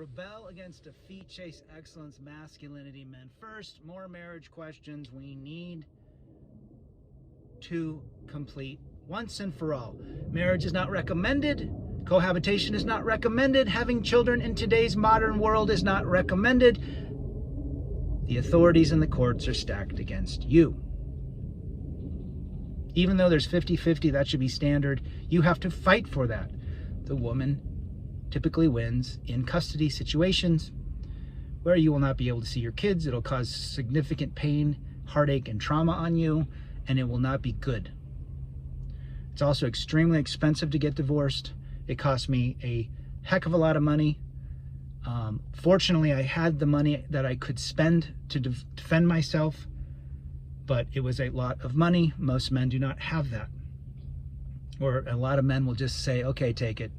Rebel against defeat, chase excellence, masculinity, men first. More marriage questions we need to complete once and for all. Marriage is not recommended. Cohabitation is not recommended. Having children in today's modern world is not recommended. The authorities and the courts are stacked against you. Even though there's 50-50, that should be standard. You have to fight for that. The woman typically wins in custody situations where you will not be able to see your kids. It'll cause significant pain, heartache, and trauma on you, and it will not be good. It's also extremely expensive to get divorced. It cost me a heck of a lot of money. Fortunately, I had the money that I could spend to defend myself, but it was a lot of money. Most men do not have that. Or a lot of men will just say, okay, take it.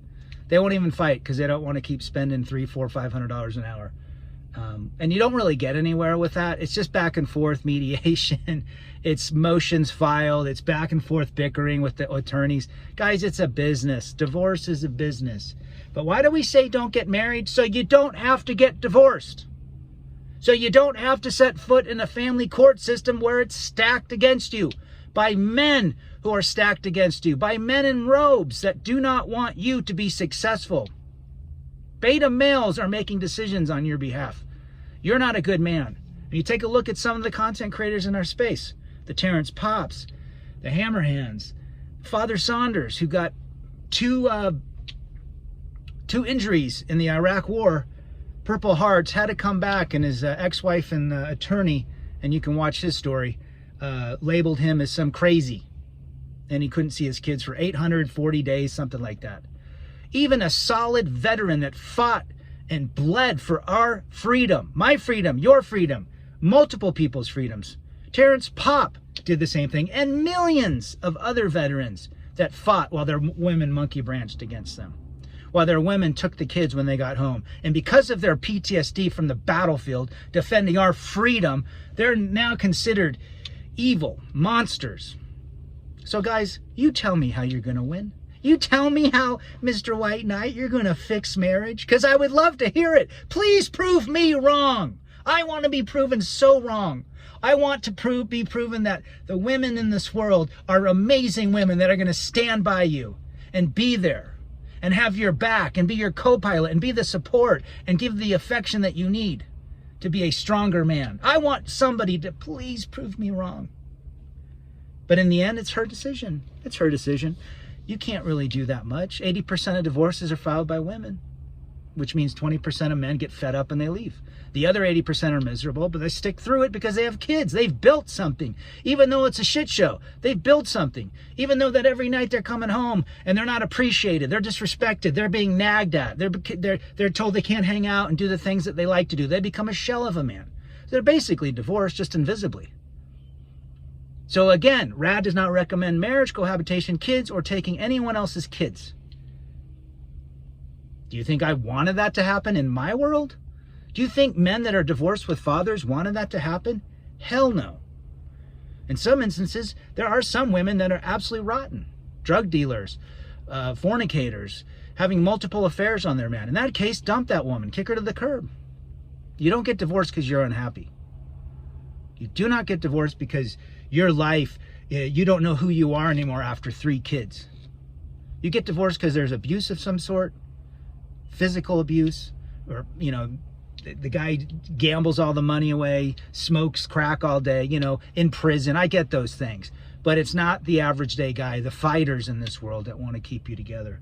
They won't even fight because they don't want to keep spending $300, $400, $500 an hour. And you don't really get anywhere with that. It's just back and forth mediation. It's motions filed. It's back and forth bickering with the attorneys. Guys, it's a business. Divorce is a business. But why do we say don't get married? So you don't have to get divorced. So you don't have to set foot in a family court system where it's stacked against you by men who are stacked against you, by men in robes that do not want you to be successful. Beta males are making decisions on your behalf. You're not a good man. And you take a look at some of the content creators in our space, the Terrence Pops, the Hammerhands, Father Saunders, who got two injuries in the Iraq War, Purple Hearts, had to come back, and his ex-wife and attorney, and you can watch his story, labeled him as some crazy. And he couldn't see his kids for 840 days, something like that. Even a solid veteran that fought and bled for our freedom, my freedom, your freedom, multiple people's freedoms. Terrence Pop did the same thing, and millions of other veterans that fought while their women monkey branched against them, while their women took the kids when they got home. And because of their PTSD from the battlefield, defending our freedom, they're now considered evil monsters. So guys, you tell me how you're going to win. You tell me how, Mr. White Knight, you're going to fix marriage, because I would love to hear it. Please prove me wrong. I want to be proven so wrong. I want to be proven that the women in this world are amazing women that are going to stand by you and be there and have your back and be your co-pilot and be the support and give the affection that you need to be a stronger man. I want somebody to please prove me wrong. But in the end, it's her decision. It's her decision. You can't really do that much. 80% of divorces are filed by women, which means 20% of men get fed up and they leave. The other 80% are miserable, but they stick through it because they have kids. They've built something. Even though it's a shit show, they've built something. Even though that every night they're coming home and they're not appreciated, they're disrespected, they're being nagged at, they're told they can't hang out and do the things that they like to do. They become a shell of a man. They're basically divorced, just invisibly. So again, RAD does not recommend marriage, cohabitation, kids, or taking anyone else's kids. Do you think I wanted that to happen in my world? Do you think men that are divorced with fathers wanted that to happen? Hell no. In some instances, there are some women that are absolutely rotten. Drug dealers, fornicators, having multiple affairs on their man. In that case, dump that woman, kick her to the curb. You don't get divorced because you're unhappy. You do not get divorced because your life, you don't know who you are anymore after 3 kids. You get divorced because there's abuse of some sort, physical abuse, or, the guy gambles all the money away, smokes crack all day, in prison. I get those things. But it's not the average day guy, the fighters in this world that want to keep you together.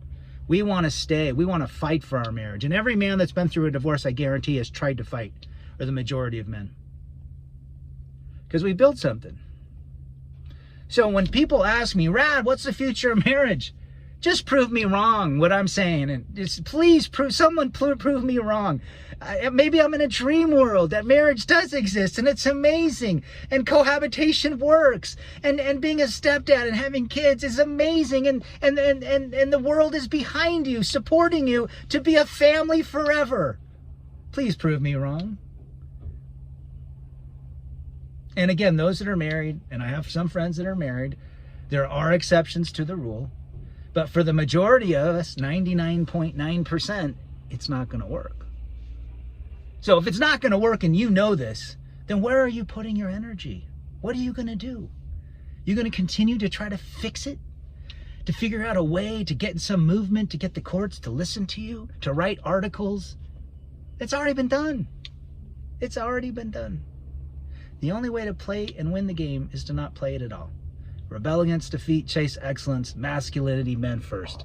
We want to stay. We want to fight for our marriage. And every man that's been through a divorce, I guarantee, has tried to fight, or the majority of men. Because we built something. So when people ask me, Rad, what's the future of marriage? Just prove me wrong, what I'm saying. And just please prove me wrong. Maybe I'm in a dream world that marriage does exist and it's amazing. And cohabitation works. And being a stepdad and having kids is amazing. And the world is behind you, supporting you to be a family forever. Please prove me wrong. And again, those that are married, and I have some friends that are married, there are exceptions to the rule. But for the majority of us, 99.9%, it's not going to work. So if it's not going to work and you know this, then where are you putting your energy? What are you going to do? You're going to continue to try to fix it? To figure out a way to get in some movement, to get the courts to listen to you, to write articles? It's already been done. It's already been done. The only way to play and win the game is to not play it at all. Rebel against defeat, chase excellence, masculinity, men first.